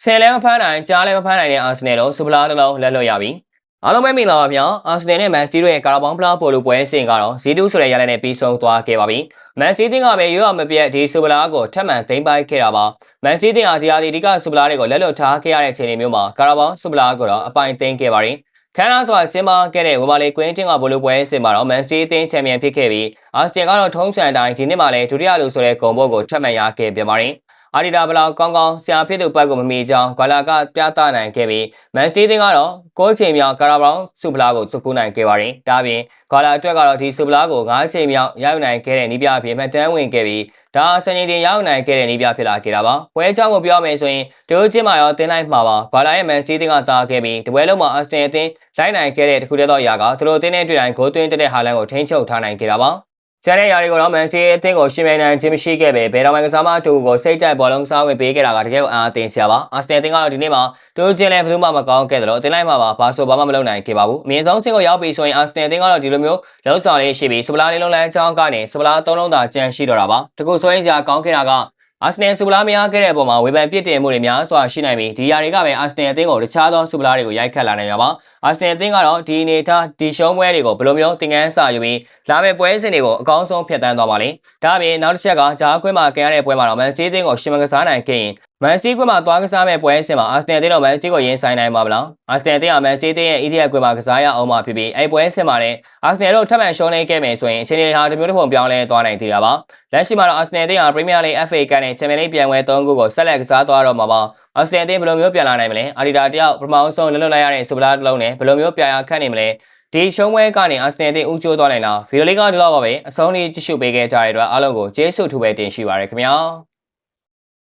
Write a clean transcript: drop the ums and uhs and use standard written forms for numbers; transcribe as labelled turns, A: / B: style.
A: ဆယ်လဲမဖမ်းနိုင်ကြားလဲမဖမ်းနိုင်တဲ့အာဆင်နယ်တို့စူပလာတစ်လုံးလက်လွတ်ရပြီအားလုံးပဲမင်္ဂလာပါဗျာအာဆင်နယ်နဲ့မန်စီးတို့ရဲ့ကာရာဘောင်းဖလားပိုလိုပွဲစဉ်ကတော့ဇီတူဆိုတဲ့ရလဒ်နဲ့ပြီးဆုံးသွားခဲ့ပါပြီမန်စီးတင်ကပဲရွေးရမပြတ်ဒီစူပလာကိုထပ်မံသိမ်းပိုက်ခဲ့တာပါမန်စီးတင်ဟာဒီဟာဒီကစူပလာတွေကိုလက်လွတ်ထားခဲ့ရတဲ့အခြေအနေမျိုးမှာကာရာဘောင်းစူပလာကိုတော့အပိုင်သိမ်းခဲ့ပါတယ်ခန်းနာစွာကျင်းပခဲ့တဲ့ဝမာလီကွင်းတင်ကဘိုလိုပွဲစဉ်မှာတော့မန်စီးတင်ချန်ပီယံဖြစ်ခဲ့ပြီးအာဆင်ကတော့ထုံးစံအတိုင်းဒီနှစ်မှာလည်းဒုတိယလူဆိုတဲ့ဂုဏ်ပုတ်ကိုထပ်မံရခဲ့ပြန်ပါတယ်အာဒီတာဘလောက်ကောင်းကောင်းဆရာဖြစ်သူပတ်ကိုမမီကြောင်းဂွာလာကပြသနိုင်ခဲ့ပြီးမန်စတီးတင်ကတော့6ချိန်မြောက်ကာရာဘောင်းစူပလာကိုစုကူးနိုင်ခဲ့ပါတယ်။ဒါပြင်ဂွာလာအတွက်ကတော့ဒီစူပလာကို9ချိန်မြောက်ရယူနိုင်ခဲ့တဲ့နီးပြအဖြစ်မှတ်တမ်းဝင်ခဲ့ပြီးဒါစနေတင်ရယူနိုင်ခဲ့တဲ့နီးပြဖြစ်လာခဲ့တာပါ။ပွဲအကြောင်းကိုပြောမယ်ဆိုရင်ဒိုးချင်းမှာရောတင်းလိုက်မှာပါဂွာလာရဲ့မန်စတီးတင်ကတာခဲ့ပြီးတပွဲလုံးမှာအာစတင်အသင်းလိုက်နိုင်ခဲ့တဲ့တခုတည်းသောအရာကသူတို့အသင်းနဲ့တွေ့တိုင်းဂိုးသွင်းတဲ့ဟာလန်ကိုထိန်းချုပ်ထားနိုင်ခဲ့တာပါ။ကျန်တဲ့ຢာတွေကိုတော့မန်စီးအသင်းကိုရှင်မြိုင်နိုင်ခြင်းမရှိခဲ့ပဲဘယ်တော့မှကစားမတူကိုစိတ်ကြိုက်ဘောလုံးစားဝင်ပေးခဲ့တာကတကယ်ကိုအားအသင်းစရာပါအာစနယ်အသင်းကတော့ဒီနေ့မှာတိုးချင်းလည်းဘယ်သူမှမကောင်းခဲ့တယ်လို့အသင်းလိုက်မှာပါဘာဆိုဘာမှမလုပ်နိုင်ခဲ့ပါဘူးအမြင့်ဆုံးဆင့်ကိုရောက်ပြီဆိုရင်အာစနယ်အသင်းကတော့ဒီလိုမျိုးလုံးဆောင်လေးရှိပြီးစပလာလေးလုံးလမ်းချောင်းကနေစပလာ3လုံးသာကျန်ရှိတော့တာပါတကူဆိုရင်ကြာကောင်းခဲ့တာကအာဆင်နယ်စူပလာမရခဲ့တဲ့အပေါ်မှာဝေဖန်ပြစ်တင်မှုတွေများစွာရှိနိုင်ပြီးဒီຢာတွေကပဲအာဆင်နယ်အသင်းကိုတခြားသောစူပလာတွေကိုရိုက်ခတ်လာနိုင်တာပါအာဆင်နယ်အသင်းကတော့ဒီအနေထားဒီရှုံးပွဲတွေကိုဘယ်လိုမျိုးသင်ခန်းစာယူပြီးလာမယ့်ပွဲစဉ်တွေကိုအကောင်းဆုံးဖျက်ဆီးသွားပါလိမ့်ဒါအပြင်နောက်တစ်ချက်ကဂျားခွဲမှာကင်ရတဲ့ပွဲမှာတော့မန်စီးအသင်းကိုရှင်မကစားနိုင်ခဲ့ရင်မန်စီးကွင်းမှာသွားကစားမဲ့ပွဲစဉ်မှာအာဆင်နယ်အသင်းတို့မန်စီးကိုရင်ဆိုင်နိုင်မှာမလားအာဆင်နယ်အသင်းကမန်စီးအသင်းရဲ့ EDF ကွင်းမှာကစားရအောင်မှာဖြစ်ပြီးအဲ့ပွဲစဉ်မှာလည်းအာဆင်နယ်တို့ထပ်မံရှုံးနေခဲ့မယ်ဆိုရင်အခြေအနေဟာတစ်မျိုးတစ်ပုံပြောင်းလဲသွားနိုင်သေးတာပါလက်ရှိမှာတော့အာဆင်နယ်အသင်းဟာပရီးမီးယားလိဂ် FA ကပ်နဲ့ချန်ပီယံလိဂ်ပြိုင်ပွဲ3ခုကိုဆက်လက်ကစားသွားတော့မှာပါအာဆင်နယ်အသင်းဘယ်လိုမျိုးပြန်လာနိုင်မလဲအာဒီတာတယောက်ပထမဆုံးလွတ်လိုက်ရတဲ့စူပလာတစ်လုံးနဲ့ဘယ်လိုမျိုးပြရာခတ်နေမလဲဒီရှုံးပွဲကနေအာဆင်နယ်အသင်းဦးကျိုးသွားနိုင်လားဗီဒီယိုလေးကဒီလောက်ပါပဲအဆုံးလေးကြည့်ရှုပေးခဲ့ကြတဲ့အတွက်အားလုံးကိုကျေးဇူးထူးပဲတင်ရှိပါရခင်ဗျာ